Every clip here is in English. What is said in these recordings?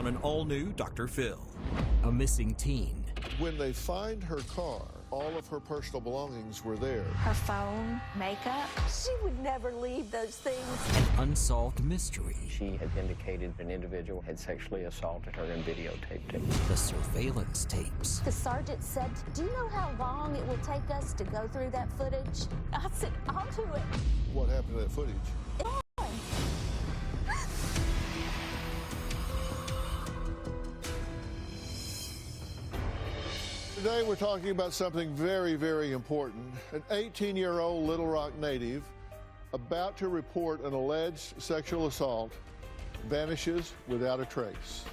an all-new Dr. Phil. A missing teen. When they find her car, all of her personal belongings were there. Her phone, makeup. She would never leave those things. An unsolved mystery. She had indicated an individual had sexually assaulted her and videotaped it. The surveillance tapes. The sergeant said, "Do you know how long it will take us to go through that footage?" I said, "I'll do it." What happened to that footage? Today we're talking about something very, very important. An 18-year-old Little Rock native about to report an alleged sexual assault vanishes without a trace.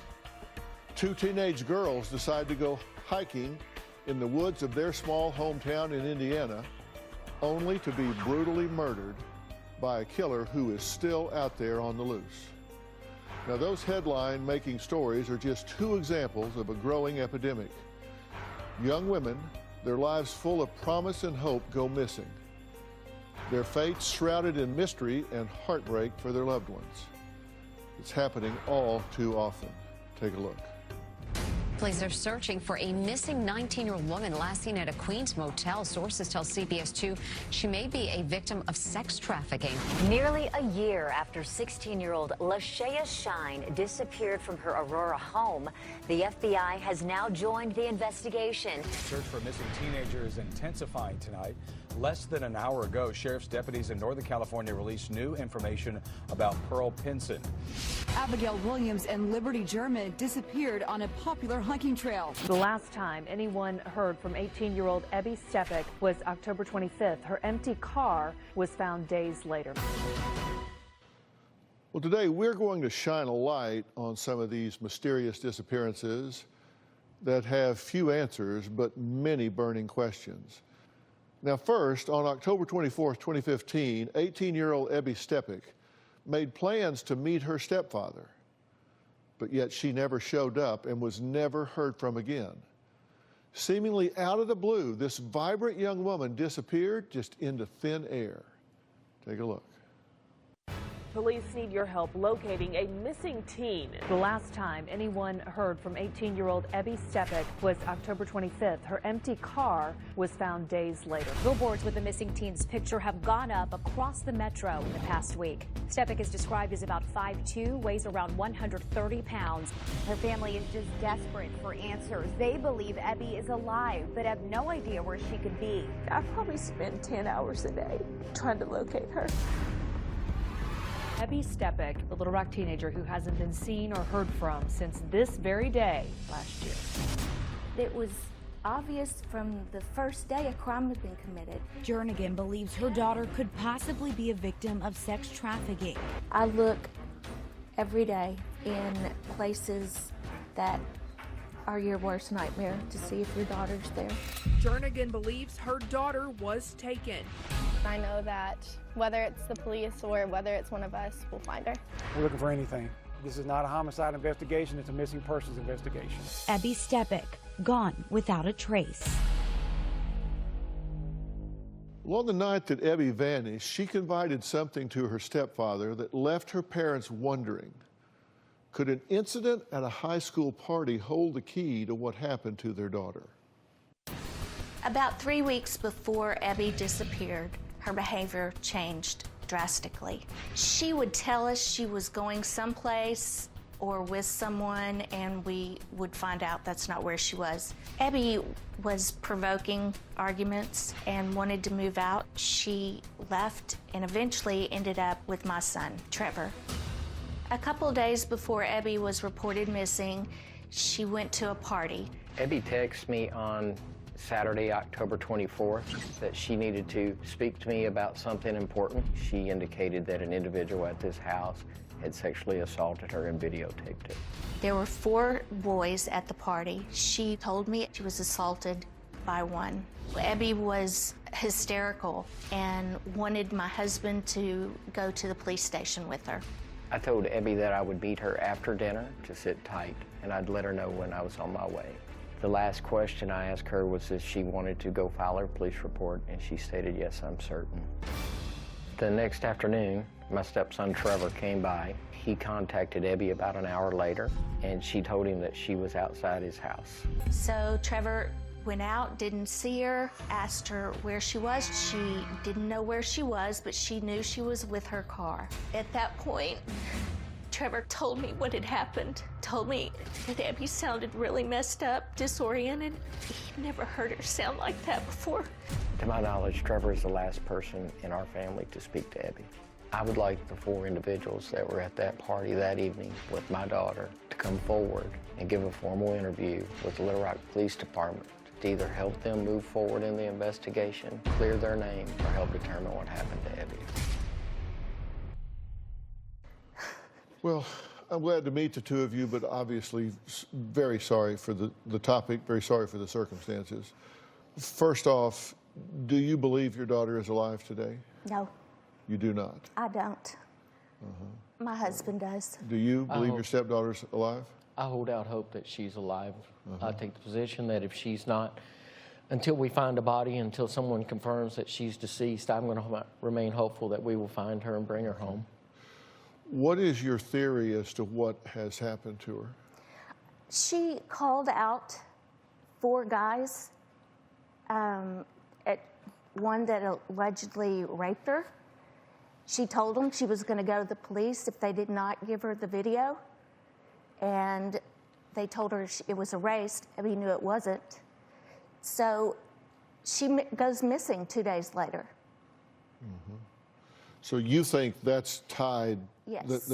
Two teenage girls decide to go hiking in the woods of their small hometown in Indiana, only to be brutally murdered by a killer who is still out there on the loose. Now, those headline-making stories are just two examples of a growing epidemic. Young women, their lives full of promise and hope, go missing. Their fates shrouded in mystery and heartbreak for their loved ones. It's happening all too often. Take a look. Police are searching for a missing 19-year-old woman last seen at a Queens motel. Sources tell CBS 2 she may be a victim of sex trafficking. Nearly a year after 16-year-old Lashaya Shine disappeared from her Aurora home, the FBI has now joined the investigation. Search for missing teenagers is intensifying tonight. Less than an hour ago, sheriff's deputies in Northern California released new information about Pearl Pinson. Abigail Williams and Liberty German disappeared on a popular hiking trail. The last time anyone heard from 18-year-old Ebby Stepek was October 25th. Her empty car was found days later. Well, today we're going to shine a light on some of these mysterious disappearances that have few answers but many burning questions. Now, first, on October 24th, 2015, 18-year-old Ebby Stepek made plans to meet her stepfather, but yet she never showed up and was never heard from again. Seemingly out of the blue, this vibrant young woman disappeared just into thin air. Take a look. Police need your help locating a missing teen. The last time anyone heard from 18-year-old Ebby Stepek was October 25th. Her empty car was found days later. Billboards with the missing teen's picture have gone up across the metro in the past week. Stepek is described as about 5'2", weighs around 130 pounds. Her family is just desperate for answers. They believe Ebby is alive, but have no idea where she could be. I probably spend 10 hours a day trying to locate her. Ebby Stepek, the Little Rock teenager who hasn't been seen or heard from since this very day last year. It was obvious from the first day a crime had been committed. Jernigan believes her daughter could possibly be a victim of sex trafficking. I look every day in places that are your worst nightmare to see if your daughter's there. Jernigan believes her daughter was taken. I know that whether it's the police or whether it's one of us, we'll find her. We're looking for anything. This is not a homicide investigation, it's a missing persons investigation. Ebby Stepek, gone without a trace. Well, on the night that Ebby vanished, she confided something to her stepfather that left her parents wondering. Could an incident at a high school party hold the key to what happened to their daughter? About 3 weeks before Ebby disappeared, her behavior changed drastically. She would tell us she was going someplace or with someone, and we would find out that's not where she was. Ebby was provoking arguments and wanted to move out. She left and eventually ended up with my son, Trevor. A couple days before Ebby was reported missing, she went to a party. Ebby texted me on Saturday, October 24th, that she needed to speak to me about something important. She indicated that an individual at this house had sexually assaulted her and videotaped it. There were 4 boys at the party. She told me she was assaulted by one. Ebby was hysterical and wanted my husband to go to the police station with her. I told Ebby that I would meet her after dinner to sit tight, and I'd let her know when I was on my way. The last question I asked her was if she wanted to go file her police report, and she stated, yes, I'm certain. The next afternoon, my stepson Trevor came by. He contacted Abby about an hour later, and she told him that she was outside his house. So Trevor went out, didn't see her, asked her where she was. She didn't know where she was, but she knew she was with her car. At that point, Trevor told me what had happened, told me that Abby sounded really messed up, disoriented. He'd never heard her sound like that before. To my knowledge, Trevor is the last person in our family to speak to Abby. I would like the 4 individuals that were at that party that evening with my daughter to come forward and give a formal interview with the Little Rock Police Department to either help them move forward in the investigation, clear their name, or help determine what happened to Abby. Well, I'm glad to meet the two of you, but obviously very sorry for the topic, very sorry for the circumstances. First off, do you believe your daughter is alive today? No. You do not? I don't. My husband does. Do you believe your stepdaughter's alive? I hold out hope that she's alive. I take the position that if she's not, until we find a body, until someone confirms that she's deceased, I'm going to remain hopeful that we will find her and bring her home. What is your theory as to what has happened to her? She called out 4 guys, at one that allegedly raped her. She told them she was going to go to the police if they did not give her the video. And they told her it was erased. Abby knew it wasn't. So she goes missing 2 days later. So you think that's tied, Yes.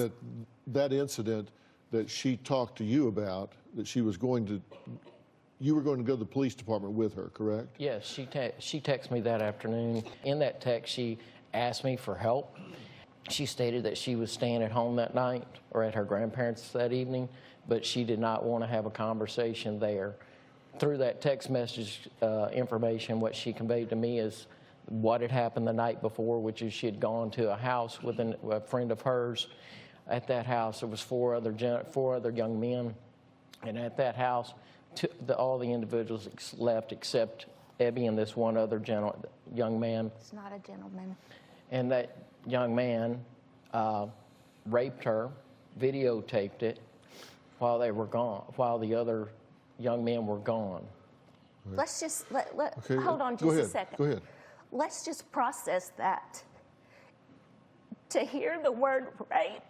that incident that she talked to you about, that she was going to, you were going to go to the police department with her, correct? Yes, she texted me that afternoon. In that text, she asked me for help. She stated that she was staying at home that night or at her grandparents' that evening, but she did not want to have a conversation there. Through that text message information, what she conveyed to me is what had happened the night before, which is she had gone to a house with a friend of hers. At that house, there was 4 other young men, and at that house, all the individuals left except Abby and this one other young man. It's not a gentleman. And that young man raped her, videotaped it while they were gone, while the other young men were gone. Let's just Okay, hold on go just ahead, a second. Go ahead. Let's just process that. To hear the word rape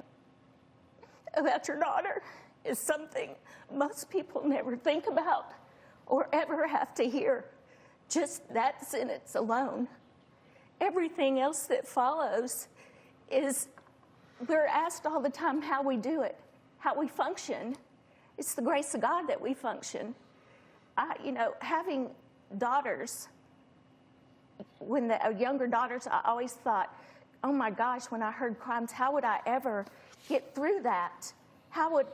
about your daughter is something most people never think about or ever have to hear. Just that sentence alone. Everything else that follows is, we're asked all the time how we do it, how we function. It's the grace of God that we function. Having daughters, when the younger daughters, I always thought, oh my gosh, when I heard crimes, how would I ever get through that? How would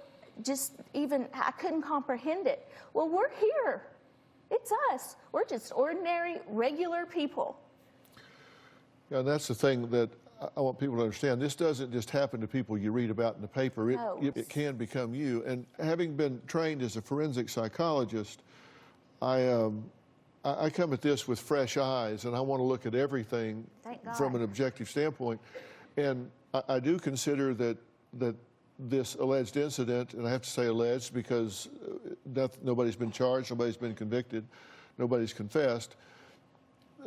I couldn't comprehend it. Well, we're here. It's us. We're just ordinary, regular people. Yeah, and that's the thing that I want people to understand. This doesn't just happen to people you read about in the paper. No. It can become you. And having been trained as a forensic psychologist, I come at this with fresh eyes, and I want to look at everything from an objective standpoint. And I do consider that this alleged incident, and I have to say alleged because nobody's been charged, nobody's been convicted, nobody's confessed,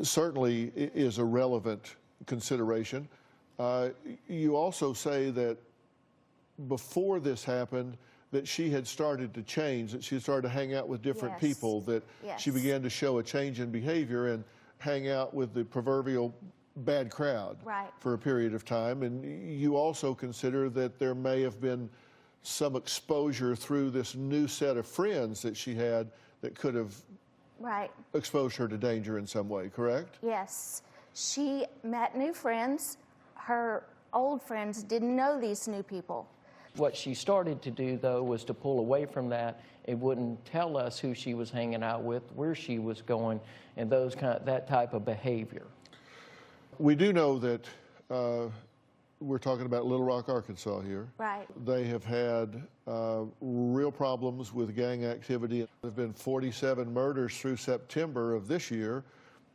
certainly is a relevant consideration. You also say that before this happened, that she had started to change, that she had started to hang out with different people, that she began to show a change in behavior and hang out with the proverbial bad crowd for a period of time. And you also consider that there may have been some exposure through this new set of friends that she had that could have exposed her to danger in some way, correct? Yes. She met new friends. Her old friends didn't know these new people. What she started to do, though, was to pull away from that. It wouldn't tell us who she was hanging out with, where she was going, and that type of behavior. We do know that we're talking about Little Rock, Arkansas here. Right. They have had real problems with gang activity. There have been 47 murders through September of this year,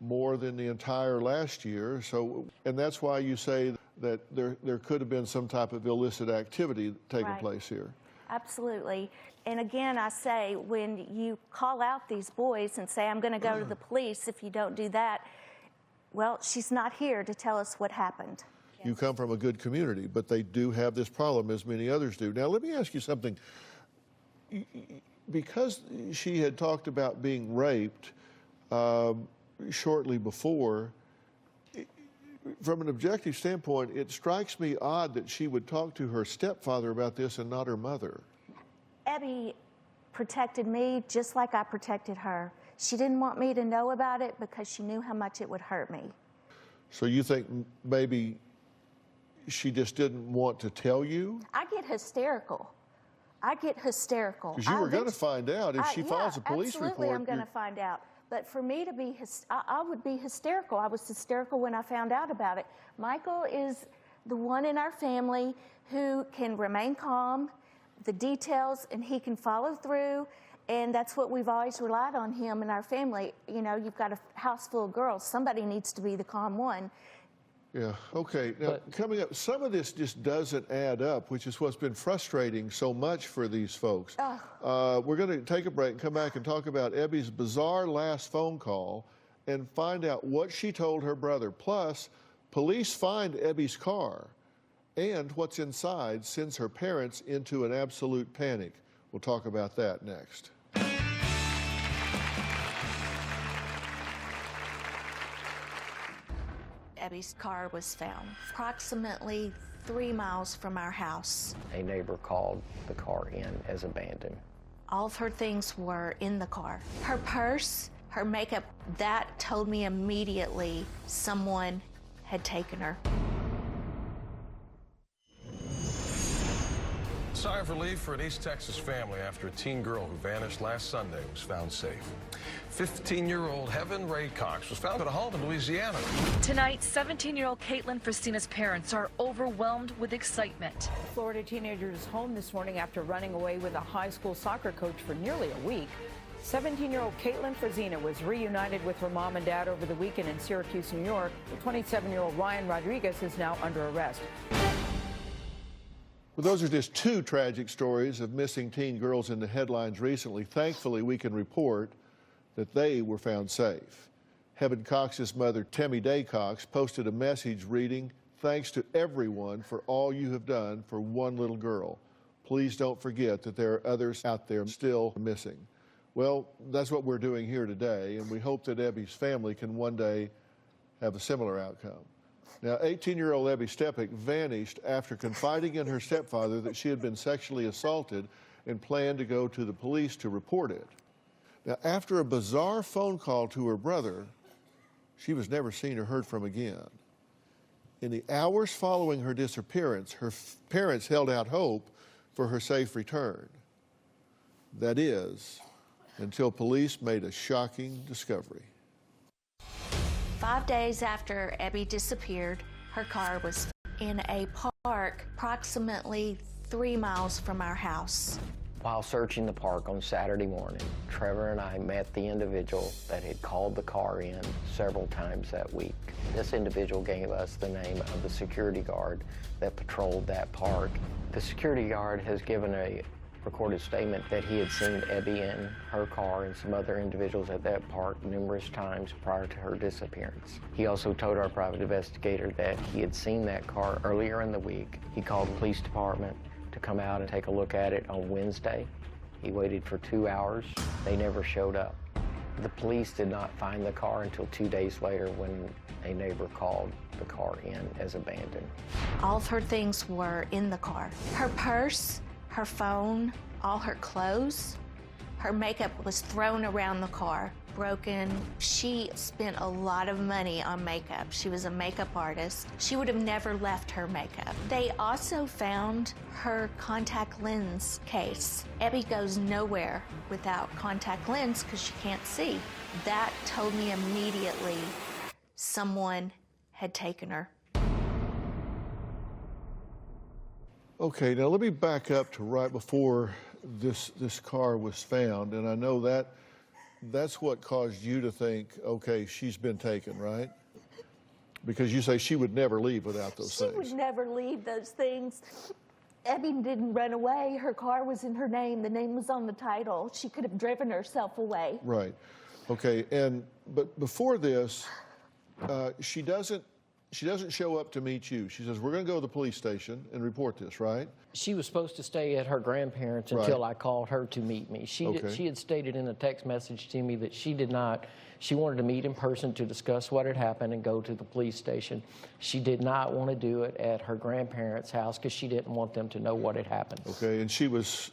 more than the entire last year. So, and that's why you say that there could have been some type of illicit activity taking place here. Absolutely. And again, I say, when you call out these boys and say, I'm going to go to the police if you don't do that, well, she's not here to tell us what happened. You come from a good community, but they do have this problem, as many others do. Now, let me ask you something. Because she had talked about being raped shortly before, from an objective standpoint, it strikes me odd that she would talk to her stepfather about this and not her mother. Abby protected me just like I protected her. She didn't want me to know about it because she knew how much it would hurt me. So you think maybe she just didn't want to tell you? I get hysterical. Because you were going to find out if she files a police report. Absolutely, I'm going to find out. But for me to be, I would be hysterical. I was hysterical when I found out about it. Michael is the one in our family who can remain calm, the details, and he can follow through. And that's what we've always relied on him in our family. You know, you've got a house full of girls. Somebody needs to be the calm one. Yeah, okay. Now, coming up, some of this just doesn't add up, which is what's been frustrating so much for these folks. We're going to take a break and come back and talk about Ebby's bizarre last phone call and find out what she told her brother. Plus, police find Ebby's car, and what's inside sends her parents into an absolute panic. We'll talk about that next. Abby's car was found approximately 3 miles from our house. A neighbor called the car in as abandoned. All of her things were in the car. Her purse, her makeup, that told me immediately someone had taken her. Sigh of relief for an East Texas family after a teen girl who vanished last Sunday was found safe. 15-year-old Heaven Ray Cox was found at a home in Louisiana. Tonight, 17-year-old Caitlin Fristina's parents are overwhelmed with excitement. Florida teenager is home this morning after running away with a high school soccer coach for nearly a week. 17-year-old Caitlin Frisina was reunited with her mom and dad over the weekend in Syracuse, New York. The 27-year-old Ryan Rodriguez is now under arrest. Well, those are just two tragic stories of missing teen girls in the headlines recently. Thankfully, we can report that they were found safe. Heaven Cox's mother, Tammy Day Cox, posted a message reading, "Thanks to everyone for all you have done for one little girl. Please don't forget that there are others out there still missing." Well, that's what we're doing here today, and we hope that Ebby's family can one day have a similar outcome. Now, 18-year-old Ebby Stepek vanished after confiding in her stepfather that she had been sexually assaulted and planned to go to the police to report it. Now, after a bizarre phone call to her brother, she was never seen or heard from again. In the hours following her disappearance, her parents held out hope for her safe return. That is, until police made a shocking discovery. 5 days after Abby disappeared, her car was in a park approximately 3 miles from our house. While searching the park on Saturday morning, Trevor and I met the individual that had called the car in several times that week. This individual gave us the name of the security guard that patrolled that park. The security guard has given a recorded statement that he had seen Abby in her car and some other individuals at that park numerous times prior to her disappearance. He also told our private investigator that he had seen that car earlier in the week. He called the police department to come out and take a look at it on Wednesday. He waited for 2 hours. They never showed up. The police did not find the car until 2 days later when a neighbor called the car in as abandoned. All of her things were in the car. Her purse, her phone, all her clothes, her makeup was thrown around the car, broken. She spent a lot of money on makeup. She was a makeup artist. She would have never left her makeup. They also found her contact lens case. Abby goes nowhere without contact lens because she can't see. That told me immediately someone had taken her. Okay, now let me back up to right before this car was found, and I know that that's what caused you to think, okay, she's been taken, right? Because you say she would never leave without those things. She would never leave those things. Abby didn't run away. Her car was in her name. The name was on the title. She could have driven herself away. Right. Okay. But before this, she doesn't show up to meet you. She says, we're going to go to the police station and report this, right? She was supposed to stay at her grandparents' until I called her to meet me. She had stated in a text message to me that she did not. She wanted to meet in person to discuss what had happened and go to the police station. She did not want to do it at her grandparents' house because she didn't want them to know what had happened. Okay, and she was,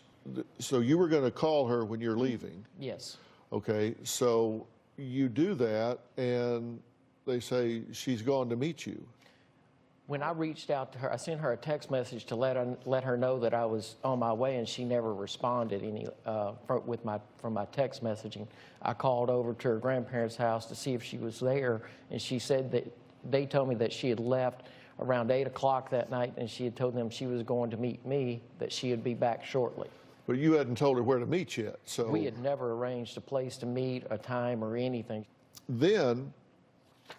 so you were going to call her when you're leaving? Yes. Okay, so you do that, and they say she's gone to meet you. When I reached out to her, I sent her a text message to let her know that I was on my way, and she never responded from my text messaging. I called over to her grandparents' house to see if she was there, and she said that they told me that she had left around 8 o'clock that night, and she had told them she was going to meet me, that she would be back shortly. But you hadn't told her where to meet yet, so... We had never arranged a place to meet, a time, or anything. Then,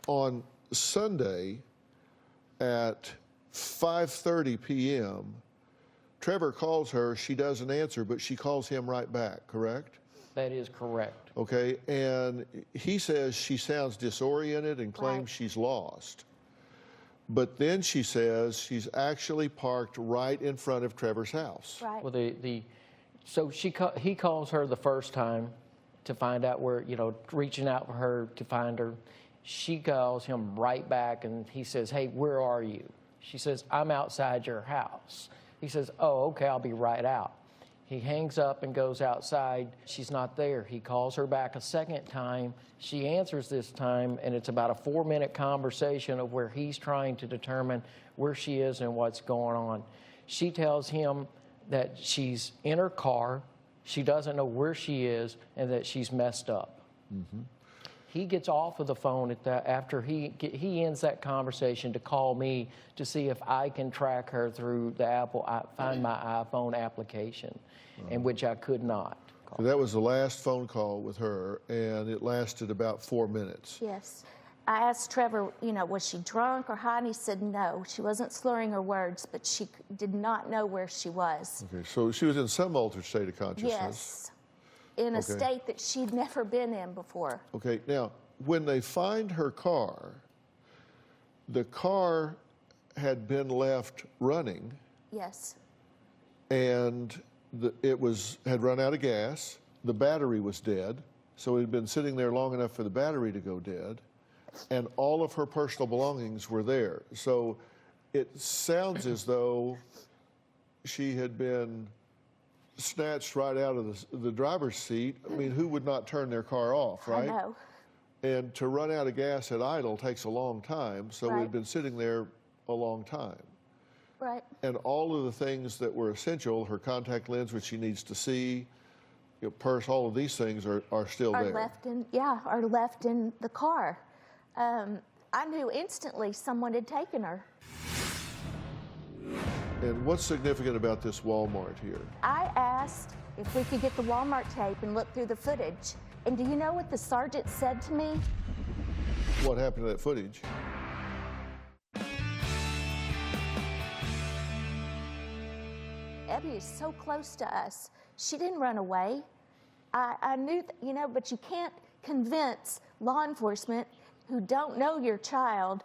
on Sunday, at 5:30 p.m., Trevor calls her. She doesn't answer, but she calls him right back, correct? That is correct. Okay, and he says she sounds disoriented and claims she's lost. But then she says she's actually parked right in front of Trevor's house. Right. Well, so he calls her the first time to find out where, reaching out for her to find her. She calls him right back, and he says, hey, where are you? She says, I'm outside your house. He says, oh, okay, I'll be right out. He hangs up and goes outside. She's not there. He calls her back a second time. She answers this time, and it's about a 4-minute conversation of where he's trying to determine where she is and what's going on. She tells him that she's in her car, she doesn't know where she is, and that she's messed up. Mm-hmm. He gets off of the phone after he ends that conversation to call me to see if I can track her through the Find My iPhone application, in which I could not. So that was the last phone call with her, and it lasted about 4 minutes. Yes. I asked Trevor, was she drunk or high? And he said no. She wasn't slurring her words, but she did not know where she was. Okay, so she was in some altered state of consciousness. Yes. In a state that she'd never been in before. Okay, now, when they find her car, the car had been left running. Yes. And it had run out of gas. The battery was dead, so it had been sitting there long enough for the battery to go dead. And all of her personal belongings were there. So it sounds as though she had been snatched right out of the driver's seat. I mean, who would not turn their car off, right? I know. And to run out of gas at idle takes a long time, so it had been sitting there a long time. Right. And all of the things that were essential, her contact lens, which she needs to see, purse, all of these things are still there. Are left in the car. I knew instantly someone had taken her. And what's significant about this Walmart here? I asked if we could get the Walmart tape and look through the footage. And do you know what the sergeant said to me? What happened to that footage? Abby is so close to us. She didn't run away. I knew, but you can't convince law enforcement who don't know your child.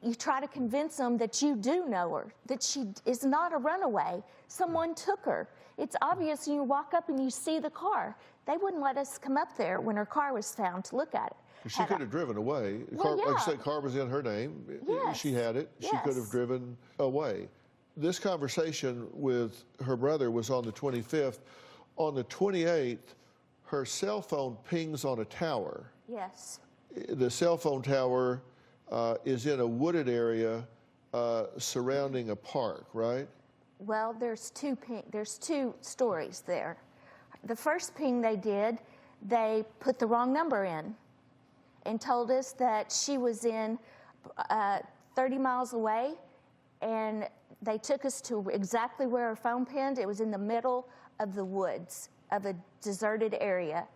You try to convince them that you do know her, that she is not a runaway. Someone took her. It's obvious when you walk up and you see the car. They wouldn't let us come up there when her car was found to look at it. She could have driven away. Well, Like I said, car was in her name. Yes. She had it. She could have driven away. This conversation with her brother was on the 25th. On the 28th, her cell phone pings on a tower. Yes. The cell phone tower is in a wooded area surrounding a park, right? Well, there's two stories there. The first ping they did, they put the wrong number in and told us that she was in 30 miles away, and they took us to exactly where her phone pinned. It was in the middle of the woods of a deserted area.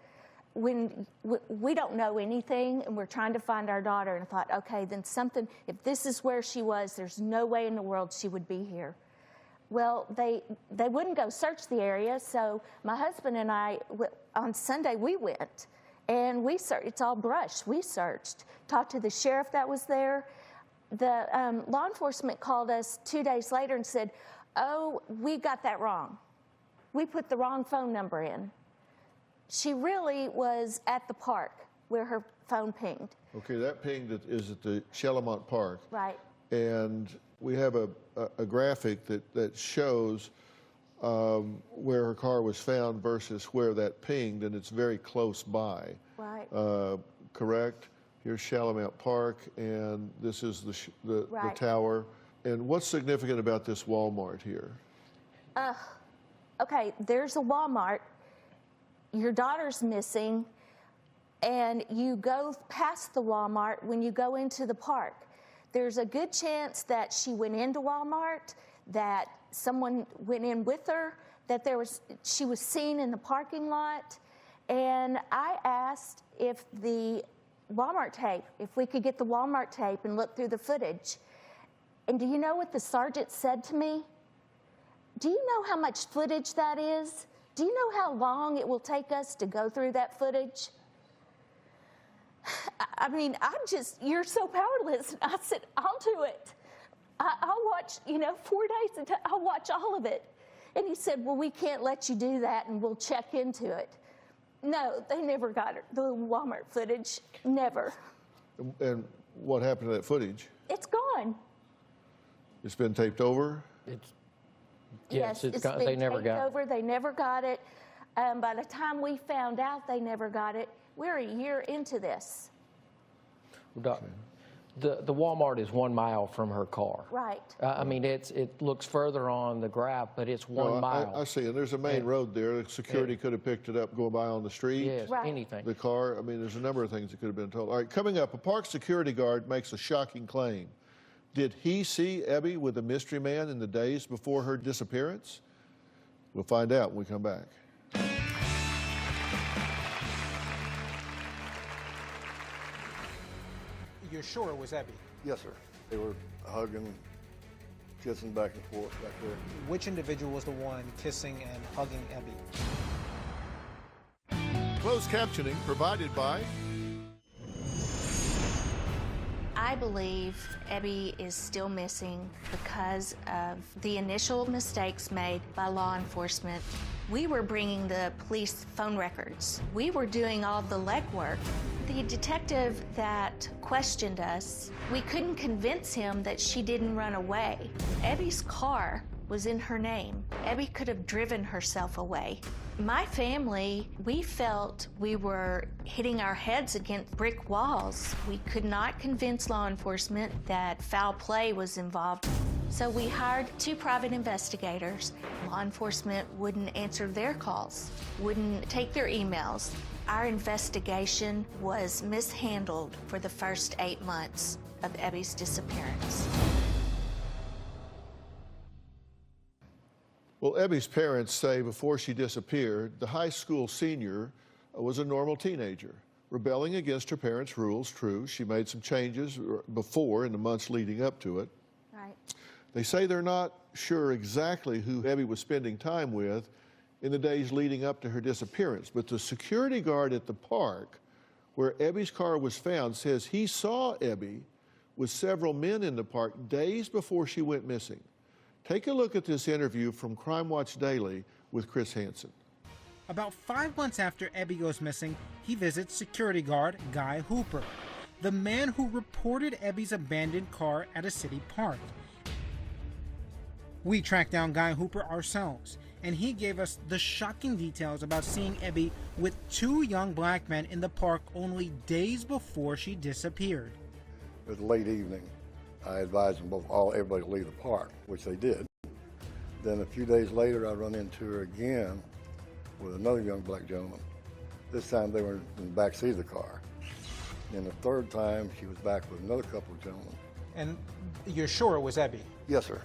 when we don't know anything and we're trying to find our daughter, and I thought, okay, then something, if this is where she was, there's no way in the world she would be here. Well, they wouldn't go search the area, so my husband and I, on Sunday, we went, and we searched. It's all brush. We searched, talked to the sheriff that was there. The law enforcement called us 2 days later and said, oh, we got that wrong. We put the wrong phone number in. She really was at the park where her phone pinged. Okay, that pinged is at the Chelamont Park. Right. And we have a graphic that shows where her car was found versus where that pinged, and it's very close by. Right. Correct? Here's Chelamont Park, and this is the tower. And what's significant about this Walmart here? Okay, there's a Walmart. Your daughter's missing, and you go past the Walmart when you go into the park. There's a good chance that she went into Walmart, that someone went in with her, that she was seen in the parking lot. And I asked if the Walmart tape, if we could get the Walmart tape and look through the footage. And do you know what the sergeant said to me? Do you know how much footage that is? Do you know how long it will take us to go through that footage? I mean, you're so powerless. I said, I'll do it. I'll watch, 4 days, I'll watch all of it. And he said, well, we can't let you do that, and we'll check into it. No, they never got the Walmart footage, never. And what happened to that footage? It's gone. It's been taped over? Yes, it's been they never taped got over. They never got it. By the time we found out they never got it, we're a year into this. The Walmart is 1 mile from her car. Right. I mean, it looks further on the graph, but it's 1 mile. I see, and there's a main road there. Security could have picked it up going by on the street. Yes, anything. The car, I mean, there's a number of things that could have been told. All right, coming up, a park security guard makes a shocking claim. Did he see Ebby with a mystery man in the days before her disappearance? We'll find out when we come back. You're sure it was Ebby? Yes, sir. They were hugging, kissing back and forth back there. Which individual was the one kissing and hugging Ebby? Closed captioning provided by... I believe Ebby is still missing because of the initial mistakes made by law enforcement. We were bringing the police phone records. We were doing all the legwork. The detective that questioned us, we couldn't convince him that she didn't run away. Ebby's car was in her name. Ebby could have driven herself away. My family, we felt we were hitting our heads against brick walls. We could not convince law enforcement that foul play was involved. So we hired 2 private investigators. Law enforcement wouldn't answer their calls, wouldn't take their emails. Our investigation was mishandled for the first 8 months of Ebby's disappearance. Well, Ebby's parents say before she disappeared, the high school senior was a normal teenager, rebelling against her parents' rules. True, she made some changes before in the months leading up to it. Right. They say they're not sure exactly who Ebby was spending time with in the days leading up to her disappearance, but the security guard at the park where Ebby's car was found says he saw Ebby with several men in the park days before she went missing. Take a look at this interview from Crime Watch Daily with Chris Hansen. About 5 months after Ebby goes missing, he visits security guard Guy Hooper, the man who reported Ebby's abandoned car at a city park. We tracked down Guy Hooper ourselves, and he gave us the shocking details about seeing Ebby with 2 young black men in the park only days before she disappeared. It was late evening. I advised them everybody to leave the park, which they did. Then a few days later, I run into her again with another young black gentleman. This time they were in the back seat of the car. And the third time, she was back with another couple of gentlemen. And you're sure it was Ebby? Yes, sir.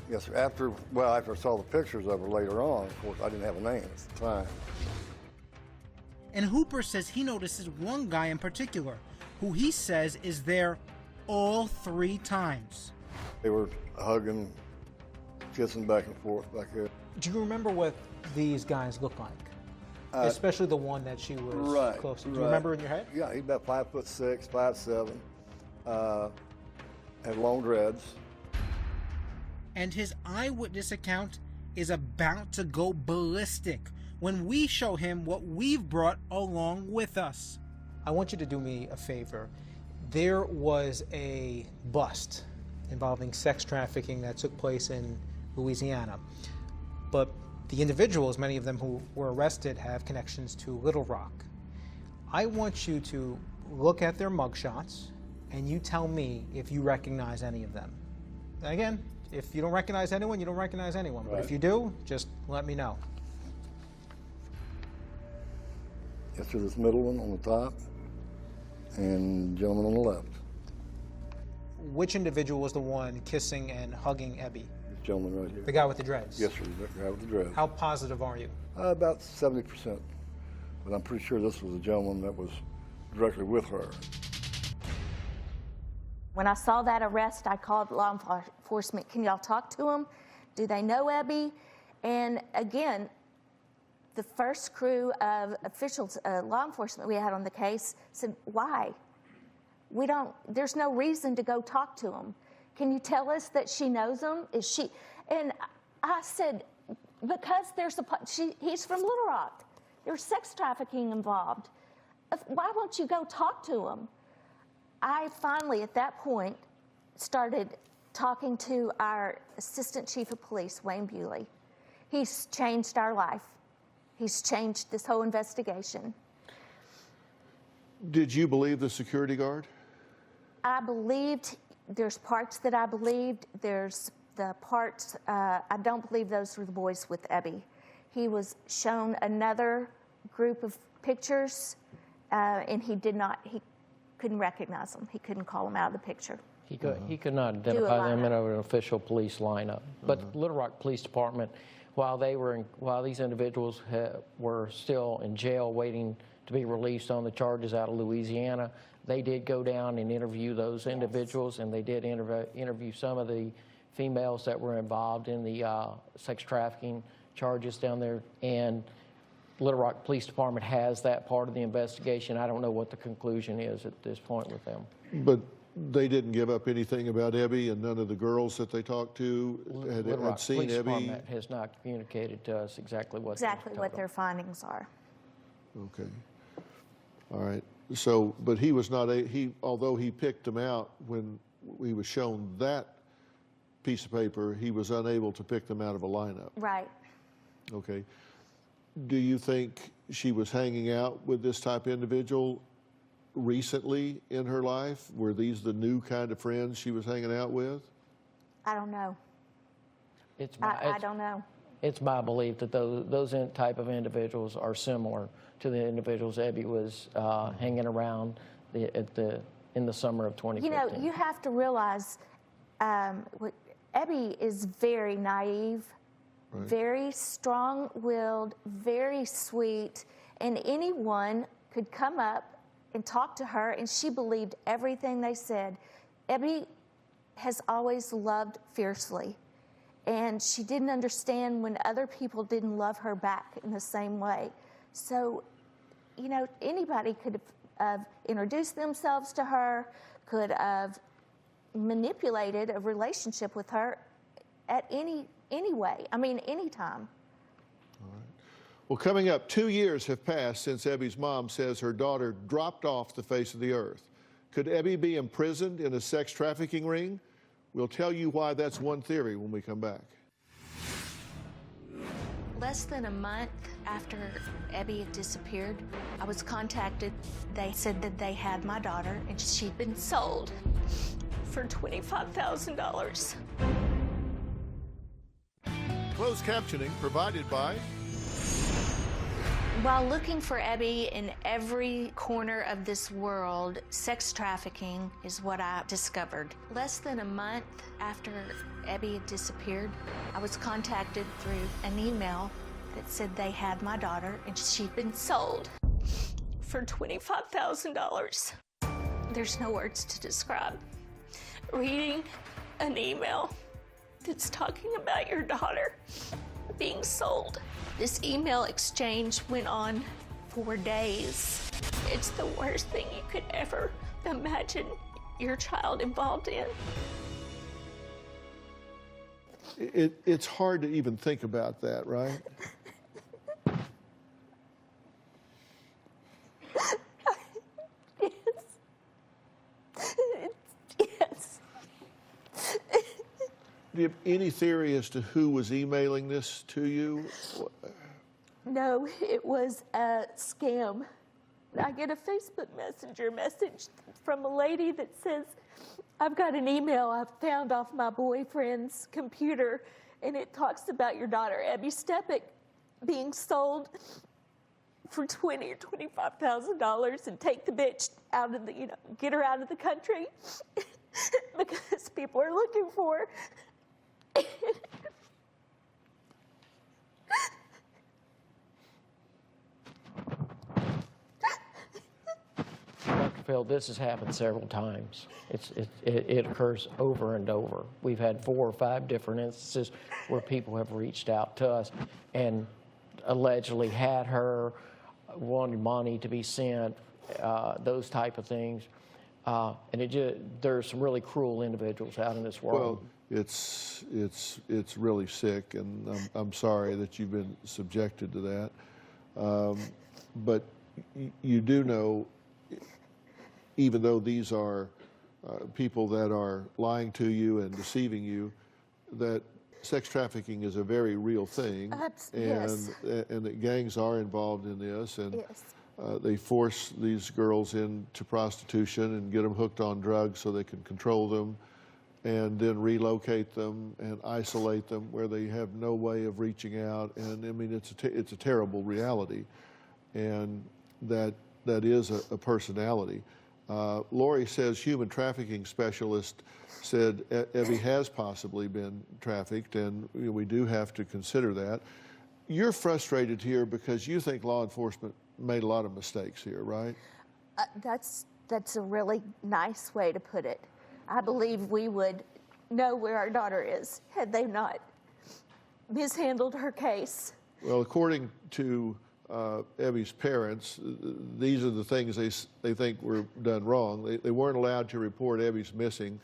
Yes, sir. After I saw the pictures of her later on, of course, I didn't have a name at the time. And Hooper says he notices one guy in particular, who he says is there all 3 times. They were hugging, kissing back and forth back there. Do you remember what these guys look like? Especially the one that she was close to. Do you remember in your head? Yeah, he's about 5'6", 5'7", had long dreads. And his eyewitness account is about to go ballistic when we show him what we've brought along with us. I want you to do me a favor. There was a bust involving sex trafficking that took place in Louisiana. But the individuals, many of them who were arrested, have connections to Little Rock. I want you to look at their mugshots and you tell me if you recognize any of them. Again, if you don't recognize anyone, you don't recognize anyone. But if you do, just let me know. Yes, to this middle one on the top and gentleman on the left. Which individual was the one kissing and hugging Ebby? This gentleman right here. The guy with the dreads? Yes, sir, the guy with the dreads. How positive are you? About 70%. But I'm pretty sure this was a gentleman that was directly with her. When I saw that arrest, I called law enforcement. Can y'all talk to them? Do they know Ebby? And again, the first crew of officials, law enforcement we had on the case said, why? There's no reason to go talk to them. Can you tell us that she knows them? Is she? And I said, because he's from Little Rock. There's sex trafficking involved. Why won't you go talk to him? I finally, at that point, started talking to our Assistant Chief of Police, Wayne Bewley. He's changed our life. He's changed this whole investigation. Did you believe the security guard? I believed, there's parts that I believed, there's the parts, I don't believe those were the boys with Ebby. He was shown another group of pictures, and he couldn't recognize them. He couldn't call them out of the picture. He could not identify them in an official police lineup. But Little Rock Police Department, while these individuals were still in jail waiting to be released on the charges out of Louisiana, they did go down and interview those individuals, and they did interview some of the females that were involved in the sex trafficking charges down there. And Little Rock Police Department has that part of the investigation. I don't know what the conclusion is at this point with them. But they didn't give up anything about Ebby, and none of the girls that they talked to Little Rock seen Police Ebby? Department has not communicated to us exactly what their findings are. Okay. All right. So, but he was not although he picked them out when he was shown that piece of paper, he was unable to pick them out of a lineup. Right. Okay. Do you think she was hanging out with this type of individual recently in her life? Were these the new kind of friends she was hanging out with? I don't know. I don't know. It's my belief that those type of individuals are similar to the individuals Ebby was hanging around in the summer of 2015. You know, you have to realize Ebby is very naive, very strong-willed, very sweet, and anyone could come up and talk to her, and she believed everything they said. Ebby has always loved fiercely, and she didn't understand when other people didn't love her back in the same way. So, you know, anybody could have introduced themselves to her, could have manipulated a relationship with her at any way. I mean, anytime. All right. Well, coming up, 2 years have passed since Ebby's mom says her daughter dropped off the face of the earth. Could Ebby be imprisoned in a sex trafficking ring? We'll tell you why that's one theory when we come back. Less than a month after Ebby had disappeared, I was contacted. They said that they had my daughter and she'd been sold for $25,000. Closed captioning provided by... While looking for Ebby in every corner of this world, sex trafficking is what I discovered. Less than a month after Ebby had disappeared, I was contacted through an email that said they had my daughter and she'd been sold for $25,000. There's no words to describe reading an email that's talking about your daughter being sold. This email exchange went on for days. It's the worst thing you could ever imagine your child involved in. It's hard to even think about that, right? Yes. Do you have any theory as to who was emailing this to you? No, it was a scam. I get a Facebook Messenger message from a lady that says, I've got an email I've found off my boyfriend's computer, and it talks about your daughter, Abby Stepek, being sold for $20,000 or $25,000, and take the bitch out of the, get her out of the country because people are looking for her. Dr. Phil, this has happened several times. It occurs over and over. We've had 4 or 5 different instances where people have reached out to us and allegedly had her, wanted money to be sent, those type of things. And there's some really cruel individuals out in this world. Well, it's really sick, and I'm sorry that you've been subjected to that. But you do know, even though these are people that are lying to you and deceiving you, that sex trafficking is a very real thing, Yes. and that gangs are involved in this, and Yes. They force these girls into prostitution and get them hooked on drugs so they can control them, and then relocate them and isolate them where they have no way of reaching out. And I mean, it's a terrible reality, and that is a personality. Lori says human trafficking specialist said Evie has possibly been trafficked, and we do have to consider that. You're frustrated here because you think law enforcement made a lot of mistakes here, right? That's a really nice way to put it. I believe we would know where our daughter is had they not mishandled her case. Well, according to Evie's parents, these are the things they think were done wrong. They weren't allowed to report Evie's missing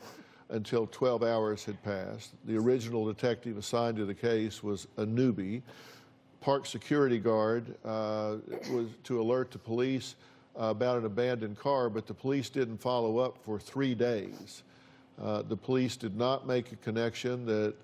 until 12 hours had passed. The original detective assigned to the case was a newbie. Park security guard was to alert the police about an abandoned car, but the police didn't follow up for 3 days. The police did not make a connection that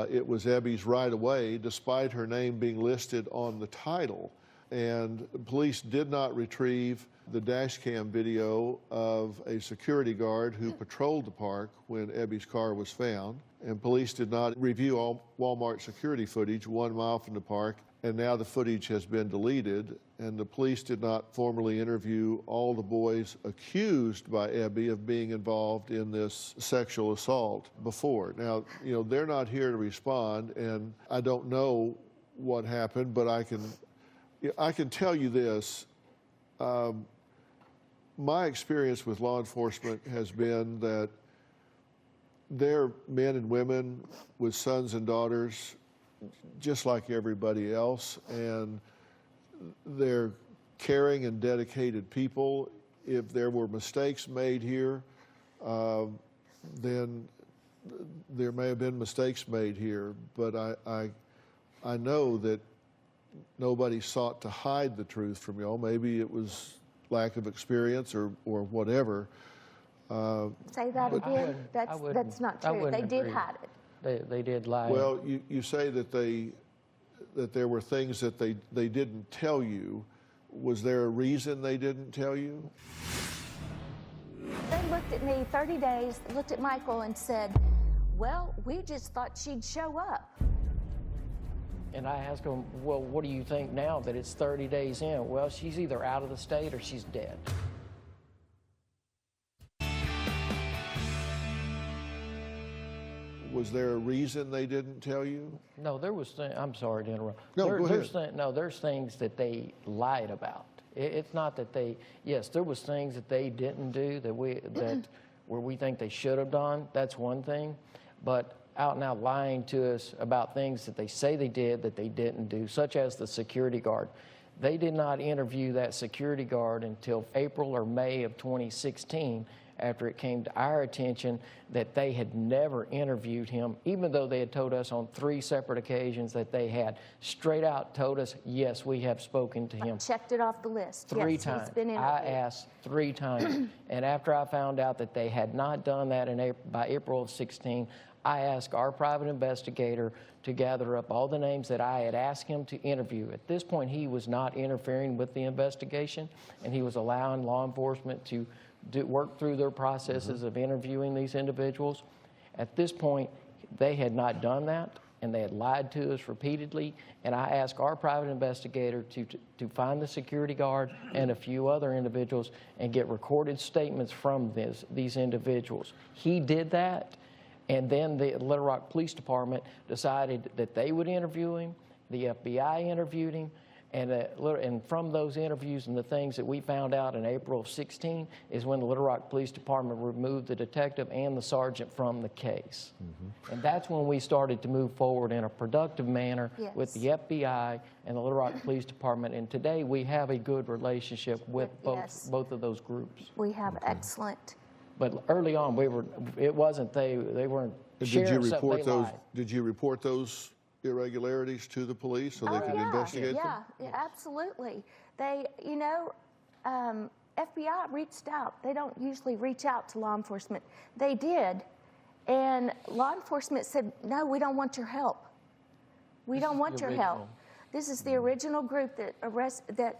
it was Evie's right away, despite her name being listed on the title. And police did not retrieve the dash cam video of a security guard who patrolled the park when Evie's car was found. And police did not review all Walmart security footage 1 mile from the park. And now the footage has been deleted, and the police did not formally interview all the boys accused by Abby of being involved in this sexual assault before. Now, they're not here to respond, and I don't know what happened, but I can tell you this. My experience with law enforcement has been that they're men and women with sons and daughters just like everybody else, and they're caring and dedicated people. If there were mistakes made here, then there may have been mistakes made here, but I know that nobody sought to hide the truth from y'all. Maybe it was lack of experience or whatever. Say that again. That's not true. They did hide it. They did lie. Well, you say that there were things that they didn't tell you. Was there a reason they didn't tell you? They looked at me 30 days, looked at Michael and said, well, we just thought she'd show up. And I asked them, well, what do you think now that it's 30 days in? Well, she's either out of the state or she's dead. Was there a reason they didn't tell you? No, there was. I'm sorry to interrupt. No, go ahead. There's things that they lied about. It's not that they, yes, there was things that they didn't do that where we think they should have done. That's one thing. But out and out lying to us about things that they say they did that they didn't do, such as the security guard. They did not interview that security guard until April or May of 2016, after it came to our attention that they had never interviewed him, even though they had told us on 3 separate occasions that they had. Straight out told us, yes, we have spoken to him. Checked it off the list. 3 yes, times. He's been interviewed. I asked 3 times. And after I found out that they had not done that by April of 16, I asked our private investigator to gather up all the names that I had asked him to interview. At this point, he was not interfering with the investigation, and he was allowing law enforcement to work through their processes of interviewing these individuals. At this point, they had not done that, and they had lied to us repeatedly, and I asked our private investigator to find the security guard and a few other individuals and get recorded statements from these individuals. He did that, and then the Little Rock Police Department decided that they would interview him. The FBI interviewed him. And from those interviews and the things that we found out in April of 16 is when the Little Rock Police Department removed the detective and the sergeant from the case. And that's when we started to move forward in a productive manner with the FBI and the Little Rock Police Department. And today we have a good relationship with both of those groups. We have excellent. But early on, it wasn't they weren't sharing something they lied. Did you report those irregularities to the police so they could investigate them? Yeah, absolutely. They, you know, FBI reached out. They don't usually reach out to law enforcement. They did, and law enforcement said, no, we don't want your help. We don't want your help. This is the original group that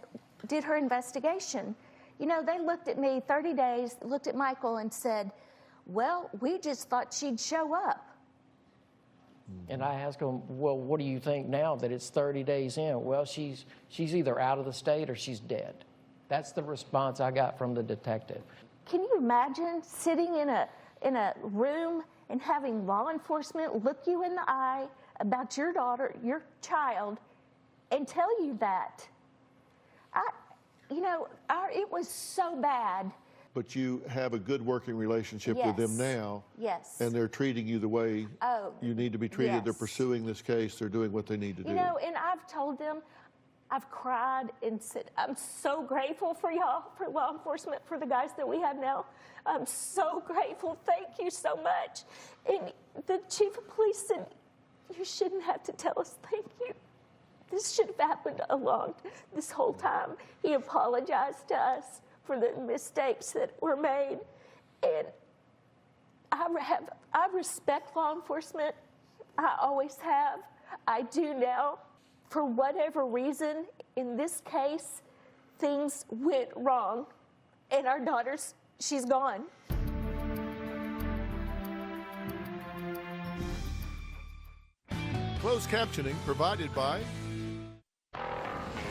did her investigation. You know, they looked at me 30 days, looked at Michael and said, well, we just thought she'd show up. And I asked him, well, what do you think now that it's 30 days in? Well, she's either out of the state or she's dead. That's the response I got from the detective. Can you imagine sitting in a room and having law enforcement look you in the eye about your daughter, your child, and tell you that? It was so bad. But you have a good working relationship with them now. Yes. And they're treating you the way you need to be treated. Yes. They're pursuing this case. They're doing what they need to do. You know, and I've told them, I've cried and said, I'm so grateful for y'all, for law enforcement, for the guys that we have now. I'm so grateful. Thank you so much. And the chief of police said, you shouldn't have to tell us thank you. This should have happened this whole time. He apologized to us for the mistakes that were made. And I respect law enforcement. I always have. I do now. For whatever reason, in this case, things went wrong. And our daughter's, she's gone. Closed captioning provided by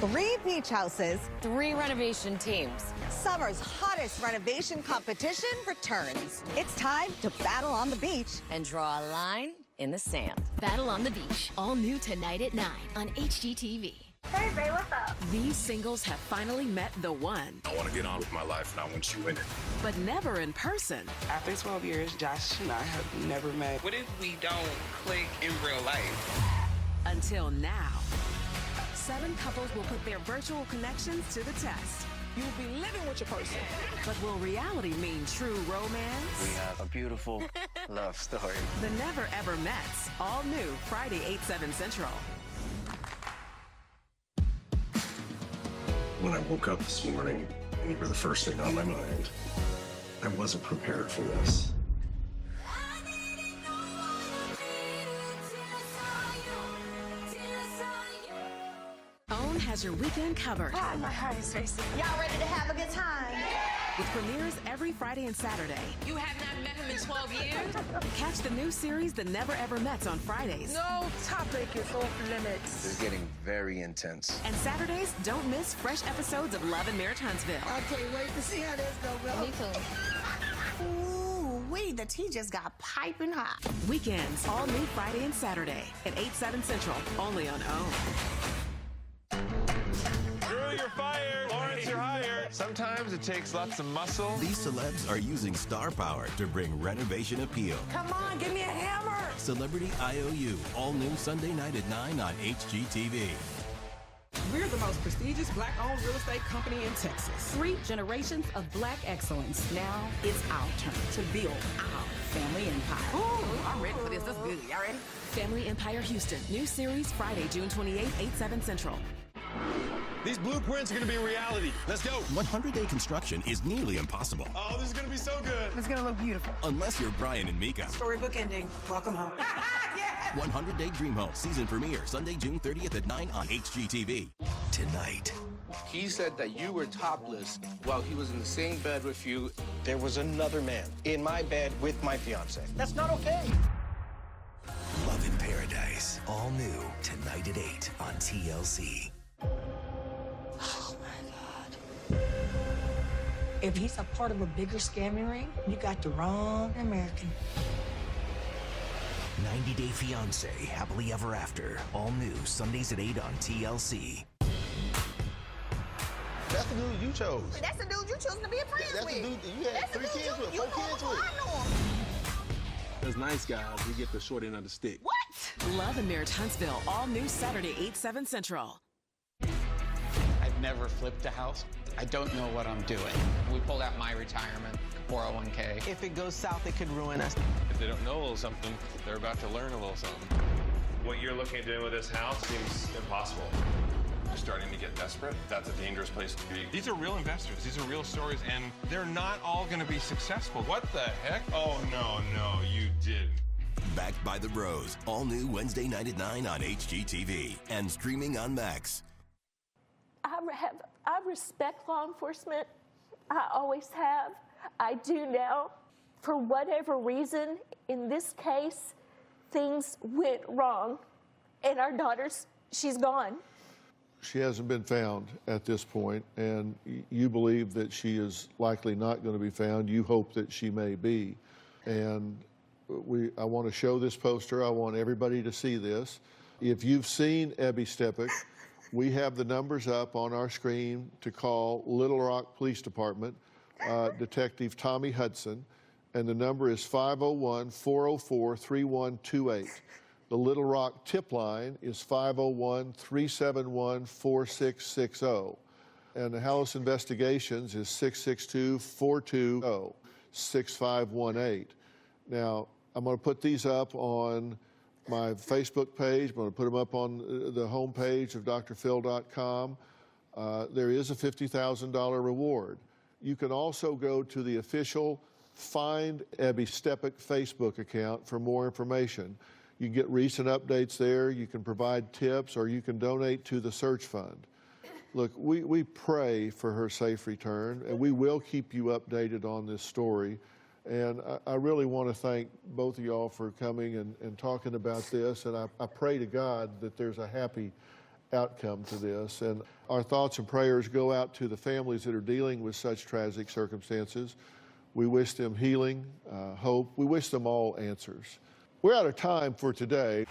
3 beach houses, 3 renovation teams. Summer's hottest renovation competition returns. It's time to battle on the beach and draw a line in the sand. Battle on the Beach, all new tonight at 9 on HGTV. Hey, babe, what's up? These singles have finally met the one. I want to get on with my life, and I want you in it. But never in person. After 12 years, Josh and I have never met. What if we don't click in real life? Until now. 7 couples will put their virtual connections to the test. You'll be living with your person. But will reality mean true romance? We have a beautiful love story. The Never Ever Mets, all new Friday, 8/7 Central. When I woke up this morning, and you were the first thing on my mind, I wasn't prepared for this. OWN has your weekend covered. Hi, my heart is racing. Y'all ready to have a good time? With premieres every Friday and Saturday. You have not met him in 12 years? Catch the new series, The Never Ever Mets, on Fridays. No topic is off limits. This is getting very intense. And Saturdays, don't miss fresh episodes of Love and Marriage Huntsville. I can't wait to see how this goes. Me too. Ooh, the tea just got piping hot. Weekends, all new Friday and Saturday at 8/7 Central, only on OWN. Drew, you're fired. Lawrence, you're hired. Sometimes it takes lots of muscle. These celebs are using star power to bring renovation appeal. Come on, give me a hammer. Celebrity IOU, all new Sunday night at 9 on HGTV. We're the most prestigious Black-owned real estate company in Texas. 3 generations of Black excellence. Now it's our turn to build our family empire. Ooh, I'm ready for this. This is good. Y'all ready? Family Empire Houston. New series Friday, June 28th, 8/7 Central. These blueprints are going to be reality. Let's go. 100-day construction is nearly impossible. Oh, this is going to be so good. It's going to look beautiful. Unless you're Brian and Mika. Storybook ending. Welcome home. 100-Day Dream Home season premiere Sunday, June 30th at 9 on HGTV. Tonight. He said that you were topless while he was in the same bed with you. There was another man in my bed with my fiance. That's not okay. Love in Paradise. All new tonight at 8 on TLC. Oh, my God. If he's a part of a bigger scamming ring, you got the wrong American. 90 Day Fiancé, Happily Ever After. All new Sundays at 8 on TLC. That's the dude you chose. That's the dude you chose to be a friend That's with. the dude you had 3 kids with, 4 kids with. As nice guys, we get the short end of the stick. What? Love and Marriage Huntsville. All new Saturday, 8/7 Central. I've never flipped a house. I don't know what I'm doing. We pulled out my retirement, 401k. If it goes south, it could ruin us. If they don't know a little something, they're about to learn a little something. What you're looking at doing with this house seems impossible. You're starting to get desperate. That's a dangerous place to be. These are real investors. These are real stories, and they're not all going to be successful. What the heck? Oh, no, you didn't. Backed by the Bros. All new Wednesday night at 9 on HGTV and streaming on Max. I respect law enforcement. I always have. I do now. For whatever reason, in this case, things went wrong, and our daughter's, she's gone. She hasn't been found at this point, and you believe that she is likely not going to be found. You hope that she may be. And I want to show this poster. I want everybody to see this. If you've seen Abby Stepek, we have the numbers up on our screen to call Little Rock Police Department, Detective Tommy Hudson, and the number is 501-404-3128. The Little Rock tip line is 501-371-4660. And the Hallis Investigations is 662-420-6518. Now, I'm going to put these up on my Facebook page. I'm going to put them up on the homepage of drphil.com. There is a $50,000 reward. You can also go to the official Find Abby Stepek Facebook account for more information. You can get recent updates there. You can provide tips, or you can donate to the search fund. Look, we pray for her safe return, and we will keep you updated on this story. And I really want to thank both of y'all for coming and talking about this. And I pray to God that there's a happy outcome to this. And our thoughts and prayers go out to the families that are dealing with such tragic circumstances. We wish them healing, hope. We wish them all answers. We're out of time for today.